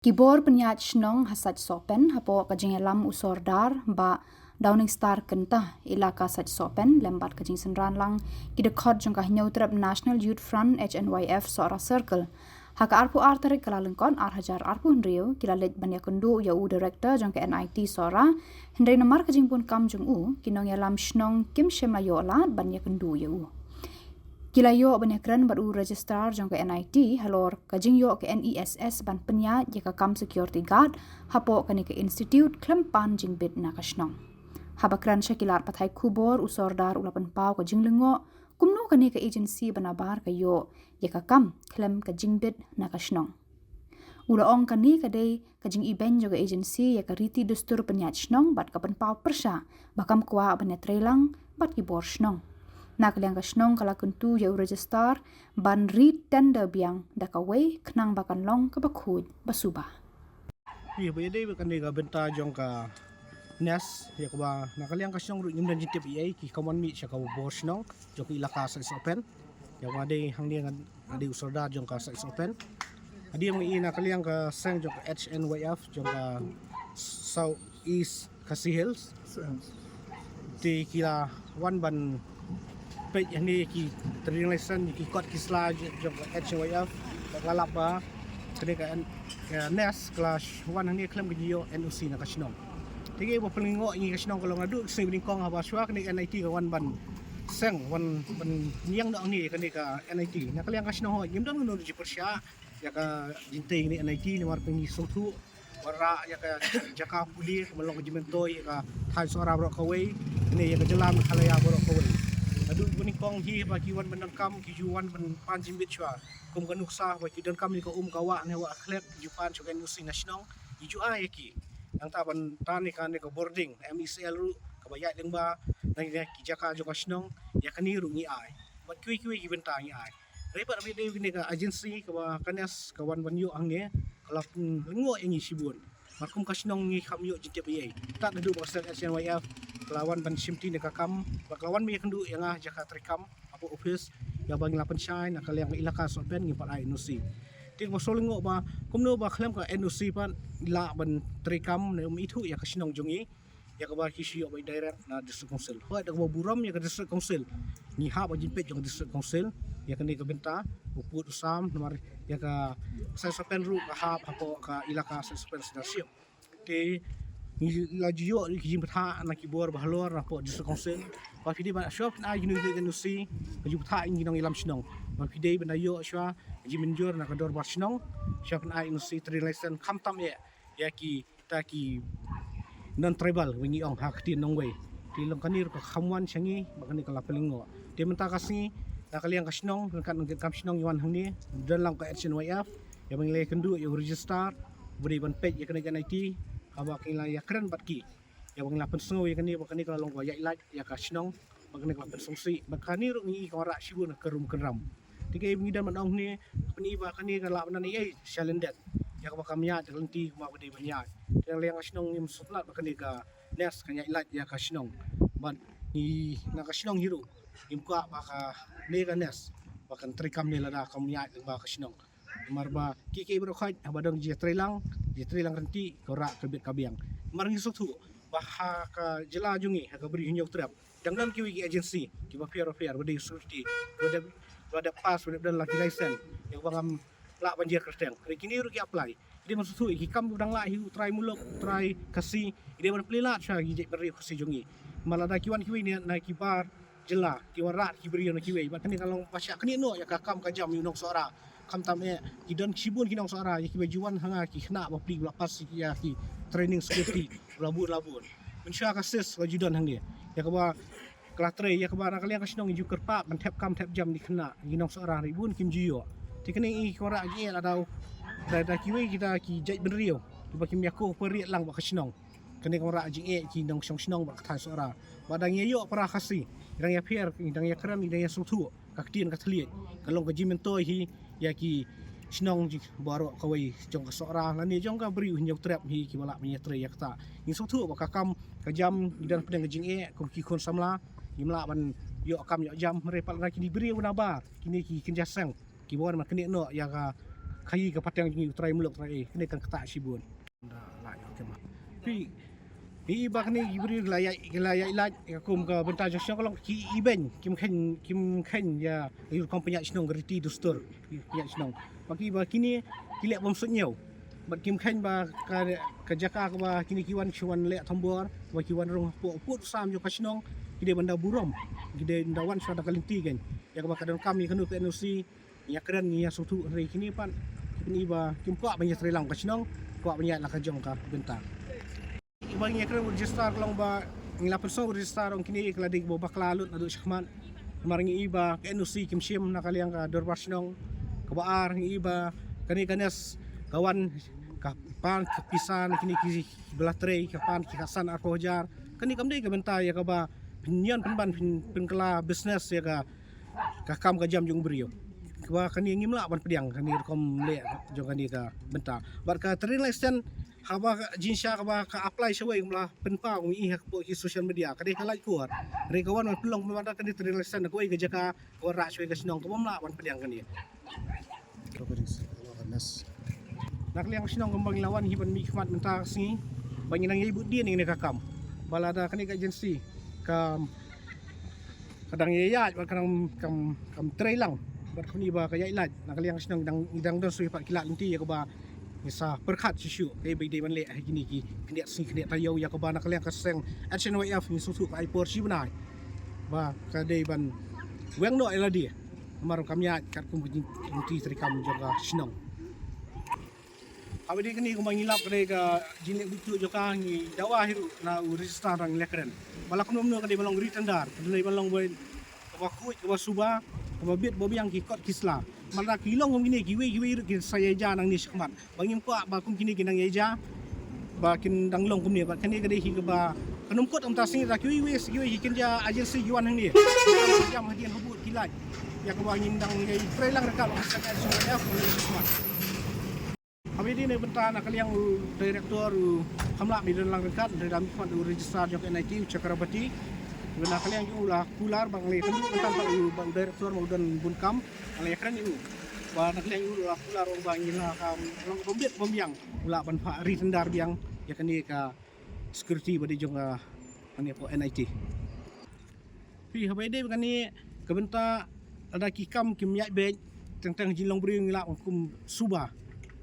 Kibor penyat shnong hasaj sopen hapo kajingelam usordar ba Downing Star kentah ilaka saj sopen lembat kajing senran lang kidekot jongkah nyautrap National Youth Front HNYF Sora Circle. Haka arpu artarik kalalengkon hajar arpu hendriu kilalit banyakundu yau director jongka NIT Sora hendrai namar kajing pun kam jong kinong yalam shnong kim shemayo la banyakundu yau. Kilayo banyakran baru registrar jong ke NIT halor kajing yo ke NESS ban penya jika kam security guard hapo kani ke institute klempan jing bit na kasnong. Habakran syakilar pathai kubor usordar ulapan pau kajing lengo kumno kani ke agency banabar kayo jika kam klem kajing bit na kasnong. Ulaong kani kadai kajing event juga agency ya riti dustur penyat snong bat kapan pau persya bakam kwa banetrelang bat kibor snong. Nak liang kasnong kala kuntu ya register ban read tender biang dakaway knang bakan long kabakhud basubah. Iya, boleh bukan dia benta jong ka nes ya kaba nakaliang kasnong ru nyum jitip ai ki kawan mi cha ka bosnong jong ki ilaka sa open ya wade hang dia ade usorda jong ka sa open adi ang i nakaliang ka sang jong ka HNYF jong ka South East Kasi Hills di kila wan ban page yang ni ki terlisan ki kot kisla jong HYF ngalap ba kene ka nes class 1 hang ni klem giyo NOC na kasnong tigi bo pelingo ni kasnong kalau ngadu sing bingkong haba swa kene NIT ka wan ban seng wan ban niang dong ni kene ka NIT na kaliang kasnong ho yim dong no ji persya ya ka jinte ni NIT ni war pengi sotu wara ya ka jaka puli melong jimentoy ka thai sora bro kawai ni ya ka jelam khalaya bro kawai adu buni kong hi ba ki wan menangkam ki juwan ban panjim bitwa kum kanuksa ba ki dan kam ni ko kawa ne wa khlek jupan chogen nusi nasional iju a yaki yang taban tani kan ko boarding MECL ru ka ba ya deng ba nang ki jaka jo kasnong ya kani ru ngi ai ba kui ki benta ngi ai repa bi de ni ka agency ka ba kanes ka wan ban yu ang ne kala ngo ngi sibun makum kasnong ngi kham yu jite bi ai tak ndu ba sen SNYF lawan ban simti ne ka kam lawan mi kendu yang jaka trikam apa office ya bang lapan shine nakal yang ilaka sopen ngi pat ai NOC ting bosolingo ba kumno ba khlem ka NOC pan la ban trikam ne itu ya kasnong jongi ya ka ba kisi ba direct na district council ho da ba buram ya ka district council ni ha ba jimpet jong district council ya ka ni ka benta uput usam nomor ya ka sa sopen ru ka ha apa ka ilaka sa sopen sedasio ke ni lajiyo ki jimpet na kibor bahlor rapo district council ba fidi ba shop na yunu de NOC ka jupta ingi nang ilam snong ba fidi ba yo shwa jimenjur na kador ba snong shop na NOC trilaisen khamtam ya ki ta ki non tribal wingi ong hakti nong way ti long kanir ka khamwan changi bakani kala pelingo ti menta kasi nakaliang kasnong kan kam snong yuan hang ni dan lang ka HNYF ya bangle kendu ya register beri ban page ya kana NIT aba kila ya keren batki ya bang lapan sengo ya kani bakani kala long ya ilaj ya kasnong bakani kala songsi bakani ru ngi ko ra shibun kerum keram tiga ibni dan manong ni pani ba kani kala banan ai shalendet ya ka bakamya dalenti ma bade banyak yang liang kasnong ni musutlat bakani ka nes kanya ilaj ya kasnong ban ni na kasnong hiru imka baka ne ka nes bakan trikam ni lada kamya ba kasnong marba kiki bro khaj abadong je trilang renti kora kebit kabiang marngi sotu baha ka jela jungi ha ka beri hinyau trap dangdan kiwi agency ki ba fair bade security bade pass bade dan laki license yang bangam la banjir kerteng kini ru ki apply dia maksud ki kam dang la hiu try mulok try kasi dia ban pelila cha gi je beri kasi jungi malada kiwan kiwi ni na ki bar jela ki warat ki beri na kiwi ba kani kalau pasya kani no ya ka kam ka jam yunok suara kam tamnya kidan sibun kinong suara ya ki bajuan hanga ki khna ba pli lapas ya ki training security labur mensya kasis wajudan hang dia ya ka ba klatre ya ka ba nakaliang kasnong ju kerpa ban tap kam tap jam di khna kinong suara ribun kim jiyo tikene i kora gi ada da kiwi kita ki jai benrio ba kim yakko peri lang ba kasnong kene kora ji ki nong snong ba thai suara badang yo para khasi dang ya pier dang ya kram dang ya sutu kaktian kathliet kalong ka jimentoi hi ya ki snong ji baro kawai jong ka sora lani jong ka beri hinyau trap hi ki wala minya tre yakta ni sutu ba kakam ka jam dan pedang jing ko ki kon samla imla ban yo kam yo jam repal ra ki diberi una ba kini ki kinjasang ki bon ma kini no ya ka kai ka patang ni utrai muluk trai kene kan kata sibun la yo kema pi iba kene ibri layak ilaj kum ka benta josyo kalau ki iben kim khen ya yu kompanya snong gerti dustur ya snong bagi ba kini kilek bom sunyau bat kim khen ba ka jaka ka ba kini kiwan chuan le thambor ba kiwan rong put sam jo ka snong gide benda burom gide ndawan suada kalinti kan ya ka kadon kami kanu PNC ya keren ya sutu hari kini pan ini ba kim kwa banyak serilang ka snong kwa banyak la ka jong ka benta ibang ya keren register lang ba ngila perso register ang kini kladig bo baklalut adu syahman maringi iba PNC kim sim nakaliang ka dorbas snong kabaar ng iba kani kanes kawan kapan pisan kini kisi belah tray kapan kikasan arpojar kani kamdai ka benta ya ka ba pinyan penban penkela bisnes ya ka kam ka jam jung brio ka kani ngimla ban pediang kani kom le jong kani ka benta bar ka terlesen haba jinsya ka apply sewai mula penpa ngi hak ki social media kadi ka like kuat re kawan man pelong memanda kani terlesen ko ga jaka ko ra sewai ka sinong ko mla ban pediang kani nakliang sinong kembang lawan hiban mi khmat menta singi bangin nang ibu dia ni kakam balada kani ka agency kadang yayat kadang kam tray lang bat kuni ba kaya ilaj nakaliang sinong idang don sui pat kilat linti ya ka ba misa perkhat sisu dei bai dei ban le gini ki kenia sing kenia tayau ya ka ba nakaliang kaseng action YF ni susu ka ipor si benai ba ka dei ban weng no ila dia mar kamya kat kum linti trikam jaga sinong abadi kini ko mangilap kade ka jinik bucu joka ngi dawa hiru na register rang lekren balak nom no kade balong ritandar kade balong boy ka kuit ka suba ka bit bobiang ki kot kisla malra kilong ngom gini giwe hiru ki saya ja nang ni sekmat bangim ko ba kum kini kinang yeja ba kin danglong kum ni ba kani kade hi ka ba kanum kot am tasing ra kiwe giwe hikin ja agency yuan nang ni jam hadian hubut kilaj ya ka ba ngindang ngai prelang rekal akan sudah sekmat kami di benta nakaliang direktur hamla mi lang dekat dari kami fund register jok NIT Chakrabati nakaliang ulah kular bang le kan tentang bang direktur mau dan bunkam ale keren itu ba nakaliang ulah kular bang ila kam long bombit bombiang ulah ban fa ri tendar biang ya kan ni ka security badi jong ani po NIT pi habai de kan ni ke benta ada kikam kim yak be tentang jilong bring ila kum suba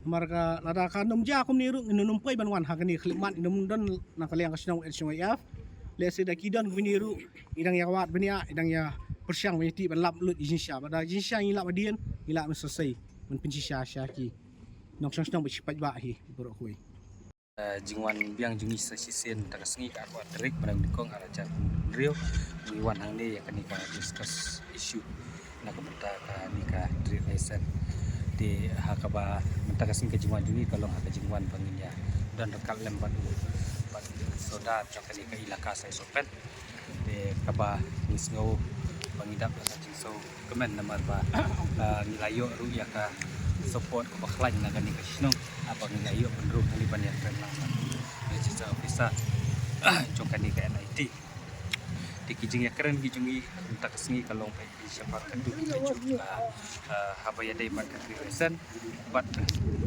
marga lada ka nomja kum niru nginum pai banwan hakani khlimat inum don nakaliang kasnong SYF lese da kidan biniru idang ya wat benia idang ya persyang meti ban lap lut jinsya pada jinsya ngila badian ngila selesai men pinsya syaki nong song bersifat ba hi borok kui jingwan biang jungi sasisen tagasngi ka arwa terik barang dikong arajan rio wiwan hang ne yakani ka discuss issue na kabenta ka nika trade license di hakaba mentagasin ke jingwan jungi kalau haka jingwan banginya dan rekal lembat soda cakani ka ilaka sai sopen de kaba nisngo bangidap ka jingso kemen namar ba nilayo ru ya ka support ka baklan na gani ka sinong apa nilayo benru ni banyak lang ya jisa ofisa cakani ka NIT di kijing ya keren kijungi minta kesengi kalau pai siapa kendu juga haba ya dai mat ka resen bat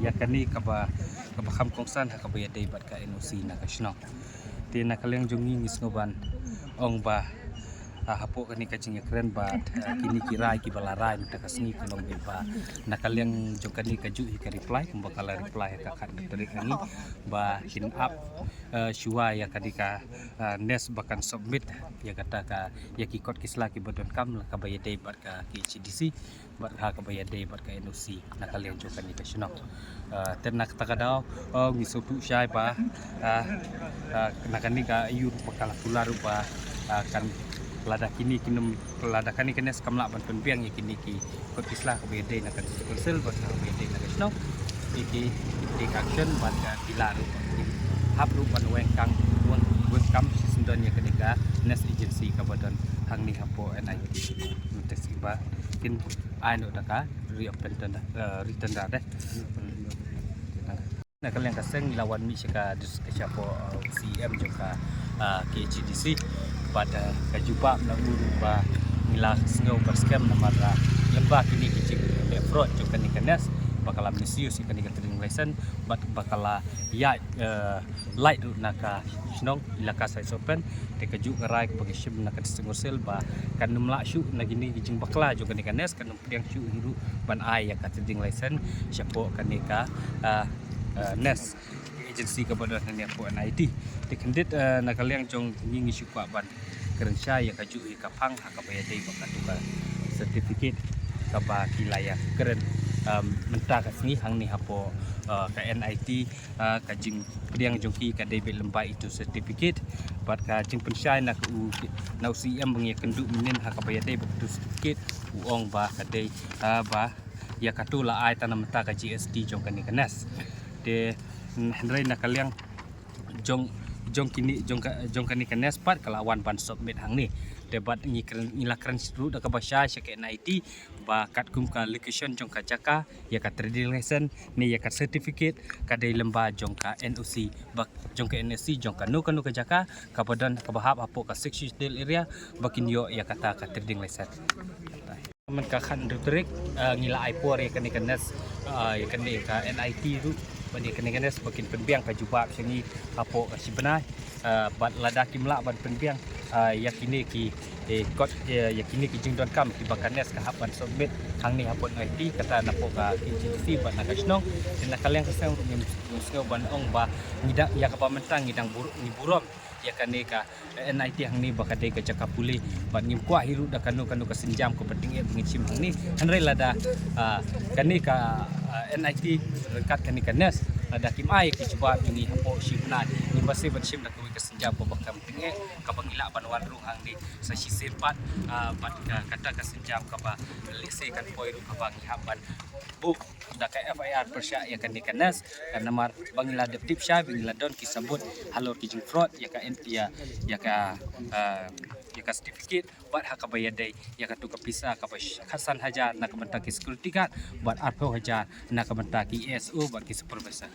ya kani kaba kham kongsan haba ya dai bat ka NOC na kasno ti na kaleng jungi ngisnoban ong ba hapo kani kajing ya keren bat kini kirai ki balarai minta kesengi kalau ba na kaleng jokani kaju ka reply bakal reply ka kan dari ani ba hin up shua ya kadika nes bahkan submit ya kata ka ya kikot kisla ki bodon kam la ka bayade bar ka HDC bar ha ka bayade bar ka NOC nakalian jokan ni kasno ternak takadaw ngisutu syai ba nakani ka yur pakala pular ba kan lada kini kinum lada kani kenes kamla ban penpiang ya kini ki kot kisla ka bayade nakan konsel bar ka bayade na kasno iki action bar ka pilar hap rupan wengkang wengkam sisendon ya kenika nes agency kabadan hang ni hapo NIT tes iba kin aino daka reopen return deh nah kalian kaseng lawan mi sika diskusi po CM juga KHDC pada kajuba meluru ba nila sngau berskem namara lembah kini kicik fraud juga ni kenes bakala misuse ikan ikan trading license bat bakala ya light naka snong ilaka sai sopen te kaju ngarai bagi shim naka distingur sel ba kan numla shu nagini gijing bakla jo kan ikan nes kan piang shu hiru ban ai ya trading license siapo kan ika nes agensi kepada nanya po NID te kendit nakaliang jong ngingi shu kwa ban kerensya ya kaju ikapang hakabaya dei bakatuka sertifikat kaba kilaya keren mentah kasni hang ni hapo ka NIT kajing priang jongki ka debit lembai itu sertifikat bat ka jing pensyai nak u na UCM bengi kendu minin hakabaya dei betu sertifikat uong ba ka dei ba ya katula ai tanam mentah ka GST jong kan kenas de hendrai nakaliang jong kini kenas pat kalawan ban submit hang ni debat ngilakran seru dak bahasa syake NIT ba kat kum ka location jong ka jaka ya ka trading license ni ya ka certificate ka dei lemba jong ka NOC ba jong ka NSC jong ka nu ka jaka ka badan ka bahap apo ka sexual area bakin yo ya kata ka trading license man ka khan rutrik ngila aipor ya kan kenas ya kan ka NIT tu bani kenas bakin penbiang ka jubab sengi apo ka sibenai bat ladaki melak ban penbiang yakini ki kot yakini ki jingdon kam ki bakanes ka hapan submit hang ni hapon IT kata napo ka KGC ban nakasnong dan nakaliang kasang musngo ban ong ba ngidak ya ka pamentang ngidang buruk ni burom ya kane ka NIT hang ni bakade ka jakapuli ban ngim kwa hiru da kanu ka senjam ko penting e pengicim hang ni hanre lada kane ka NIT rekat kani kanes ada kimai ki coba ini hapo shibna ni base ban shim da ko ka senjam ko bakam penting ka bangila ban warung hang ni sa sisepat bat kata ka senjam ka ba lese kan poin ka bangi haban bu da ka FIR persya ya kani kanes kan namar bangila deptip sya bangila don kisabut halor ki jing fraud ya ka ya ka certificate buat hak bayadai ya ka tu kapisa ka khasan hajar nak mentaki security guard buat arpo hajar nak mentaki ESO buat ki supervisor